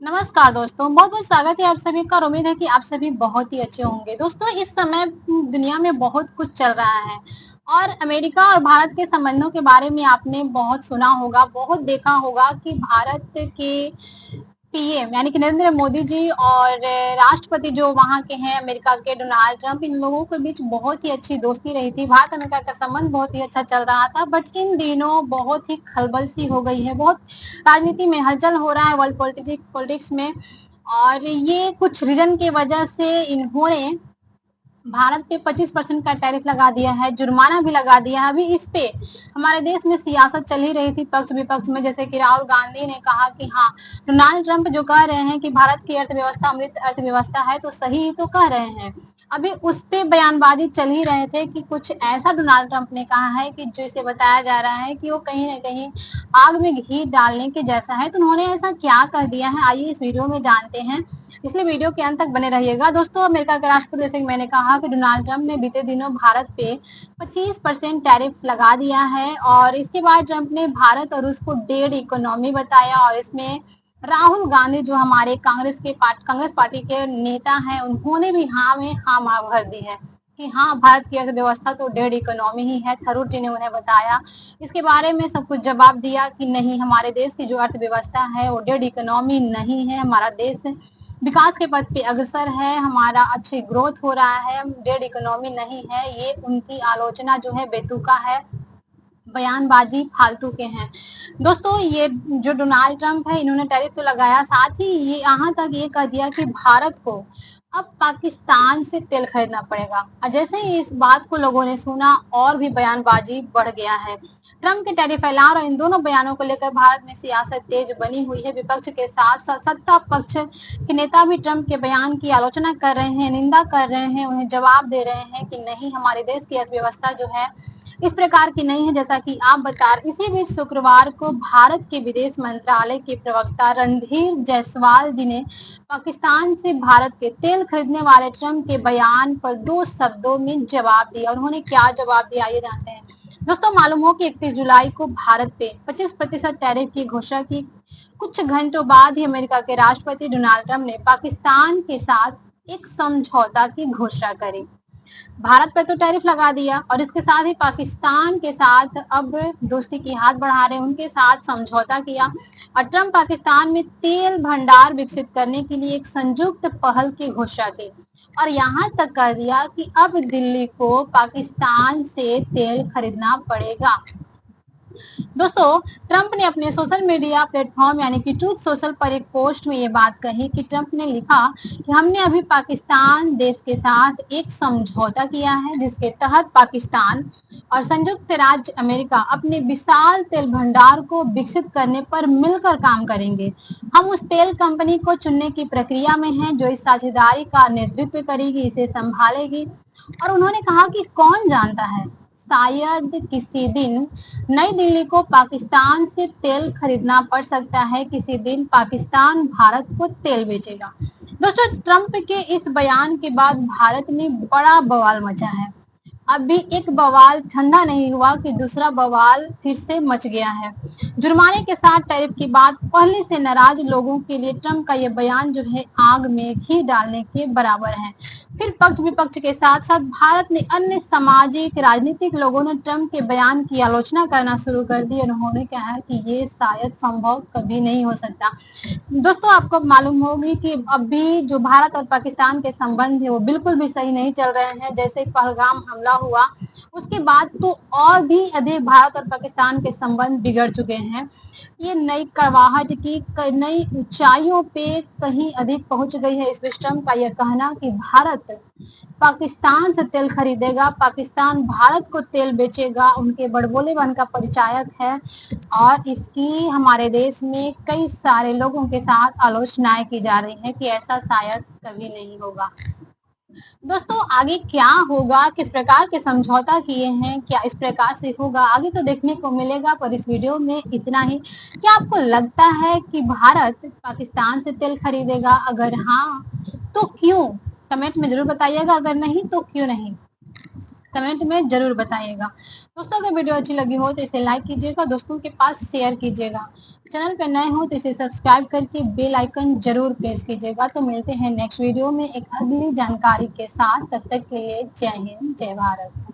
नमस्कार दोस्तों, बहुत बहुत स्वागत है आप सभी का और उम्मीद है कि आप सभी बहुत ही अच्छे होंगे। दोस्तों, इस समय दुनिया में बहुत कुछ चल रहा है और अमेरिका और भारत के संबंधों के बारे में आपने बहुत सुना होगा, बहुत देखा होगा कि भारत के पीएम यानी कि नरेंद्र मोदी जी और राष्ट्रपति जो वहाँ के हैं अमेरिका के डोनाल्ड ट्रंप, इन लोगों के बीच बहुत ही अच्छी दोस्ती रही थी। भारत अमेरिका का संबंध बहुत ही अच्छा चल रहा था, बट इन दिनों बहुत ही खलबल सी हो गई है, बहुत राजनीति में हलचल हो रहा है वर्ल्ड पॉलिटिक्स में। और ये कुछ रीजन की वजह से इन्होंने भारत पे 25% का टैरिफ लगा दिया है, जुर्माना भी लगा दिया है। अभी इस पे हमारे देश में सियासत चल ही रही थी पक्ष विपक्ष में, जैसे कि राहुल गांधी ने कहा कि हाँ, डोनाल्ड ट्रंप जो कह रहे हैं कि भारत की अर्थव्यवस्था अमृत अर्थव्यवस्था है, तो सही ही तो कह रहे हैं। अभी उस पे बयानबाजी चल ही रहे थे कि कुछ ऐसा डोनाल्ड ट्रंप ने कहा है कि जो इसे बताया जा रहा है कि वो कहीं ना कहीं आग में घी डालने के जैसा है। तो उन्होंने ऐसा क्या कह दिया है, आइए इस वीडियो में जानते हैं, इसलिए वीडियो के अंत तक बने रहिएगा। दोस्तों, अमेरिका के राष्ट्रपति, जैसे कि मैंने कहा कि डोनाल्ड ट्रंप ने बीते दिनों भारत पे 25% टैरिफ लगा दिया है और इसके बाद ट्रंप ने भारत और रूस को डेड इकोनॉमी बताया और इसमें राहुल गांधी जो हमारे कांग्रेस पार्टी के नेता हैं, उन्होंने भी हाँ में हाँ भर दी है कि हाँ, भारत की अर्थव्यवस्था तो डेड इकोनॉमी ही है। थरूर जी ने उन्हें बताया, इसके बारे में सब कुछ जवाब दिया कि नहीं, हमारे देश की जो अर्थव्यवस्था है वो डेड इकोनॉमी नहीं है, हमारा देश विकास के पथ पे अग्रसर है, हमारा अच्छी ग्रोथ हो रहा है, डेड इकोनॉमी नहीं है। ये उनकी आलोचना जो है बेतुका है, बयानबाजी फालतू के हैं। दोस्तों, ये जो डोनाल्ड ट्रंप है, इन्होंने टैरिफ तो लगाया, साथ ही ये यहाँ तक ये कह दिया कि भारत को अब पाकिस्तान से तेल खरीदना पड़ेगा। और जैसे ही इस बात को लोगों ने सुना, और भी बयानबाजी बढ़ गया है। ट्रंप के टैरिफ ऐलान और इन दोनों बयानों को लेकर भारत में सियासत तेज बनी हुई है। विपक्ष के साथ साथ सत्ता पक्ष के नेता भी ट्रंप के बयान की आलोचना कर रहे हैं, निंदा कर रहे हैं, उन्हें जवाब दे रहे हैं कि नहीं, हमारे देश की अर्थव्यवस्था जो है इस प्रकार की नहीं है जैसा कि आप बता रहे। इसी बीच शुक्रवार को भारत के विदेश मंत्रालय के प्रवक्ता रणधीर जायसवाल जी ने पाकिस्तान से भारत के तेल खरीदने वाले ट्रंप के बयान पर 2 शब्दों में जवाब दिया। उन्होंने क्या जवाब दिया, ये जानते हैं। दोस्तों, मालूम हो कि 31 जुलाई को भारत पे 25% टैरिफ की घोषणा की कुछ घंटों बाद ही अमेरिका के राष्ट्रपति डोनाल्ड ट्रंप ने पाकिस्तान के साथ एक समझौता की घोषणा करी। भारत पर तो टैरिफ लगा दिया और इसके साथ ही पाकिस्तान के साथ अब दोस्ती की हाथ बढ़ा रहे, उनके साथ समझौता किया और ट्रंप पाकिस्तान में तेल भंडार विकसित करने के लिए एक संयुक्त पहल की घोषणा की और यहाँ तक कह दिया कि अब दिल्ली को पाकिस्तान से तेल खरीदना पड़ेगा। दोस्तों, ट्रंप ने अपने सोशल मीडिया प्लेटफॉर्म यानी कि ट्रूथ सोशल पर एक पोस्ट में ये बात कही कि ट्रंप ने लिखा कि हमने अभी पाकिस्तान देश के साथ एक समझौता किया है जिसके तहत पाकिस्तान और संयुक्त राज्य अमेरिका अपने विशाल तेल भंडार को विकसित करने पर मिलकर काम करेंगे। हम उस तेल कंपनी को चुनने की प्रक्रिया में हैं जो इस साझेदारी का नेतृत्व करेगी, इसे संभालेगी। और उन्होंने कहा कि कौन जानता है, शायद किसी दिन नई दिल्ली को पाकिस्तान से तेल खरीदना पड़ सकता है, किसी दिन पाकिस्तान भारत को तेल बेचेगा। दोस्तों, ट्रंप के इस बयान के बाद भारत में बड़ा बवाल मचा है। अभी एक बवाल ठंडा नहीं हुआ कि दूसरा बवाल फिर से मच गया है। जुर्माने के साथ टैरिफ की बात पहले से नाराज लोगों के लिए ट्रंप का यह बयान जो है आग में घी डालने के बराबर है। फिर पक्ष विपक्ष के साथ साथ भारत ने अन्य सामाजिक राजनीतिक लोगों ने ट्रंप के बयान की आलोचना करना शुरू कर दी और उन्होंने कहा कि ये शायद संभव कभी नहीं हो सकता। दोस्तों, आपको मालूम होगी कि अभी जो भारत और पाकिस्तान के संबंध है वो बिल्कुल भी सही नहीं चल रहे हैं। जैसे पहलगाम हमला हुआ उसके बाद तो और भी अधिक भारत और पाकिस्तान के संबंध बिगड़ चुके हैं। ये नई कड़वाहट की नई ऊंचाइयों पे कहीं अधिक पहुंच गई है। इस विश्रम का यह कहना कि भारत पाकिस्तान से तेल खरीदेगा, पाकिस्तान भारत को तेल बेचेगा, उनके बड़बोलेपन का परिचायक है और इसकी हमारे देश में कई सारे लोगों के साथ आलोचनाएं की जा रही हैं कि ऐसा शायद कभी नहीं होगा। दोस्तों, आगे क्या होगा, किस प्रकार के समझौता किए हैं, क्या इस प्रकार से होगा, आगे तो देखने को मिलेगा। पर इस वीडियो में इतना ही। क्या आपको लगता है कि भारत पाकिस्तान से तेल खरीदेगा? अगर हाँ, तो क्यों? कमेंट में जरूर बताइएगा। अगर नहीं, तो क्यों नहीं, कमेंट में जरूर बताइएगा। दोस्तों, अगर वीडियो अच्छी लगी हो तो इसे लाइक कीजिएगा, दोस्तों के पास शेयर कीजिएगा। चैनल पे नए हो तो इसे सब्सक्राइब करके बेल आइकन जरूर प्रेस कीजिएगा। तो मिलते हैं नेक्स्ट वीडियो में एक अगली जानकारी के साथ। तब तक के लिए जय हिंद, जय भारत।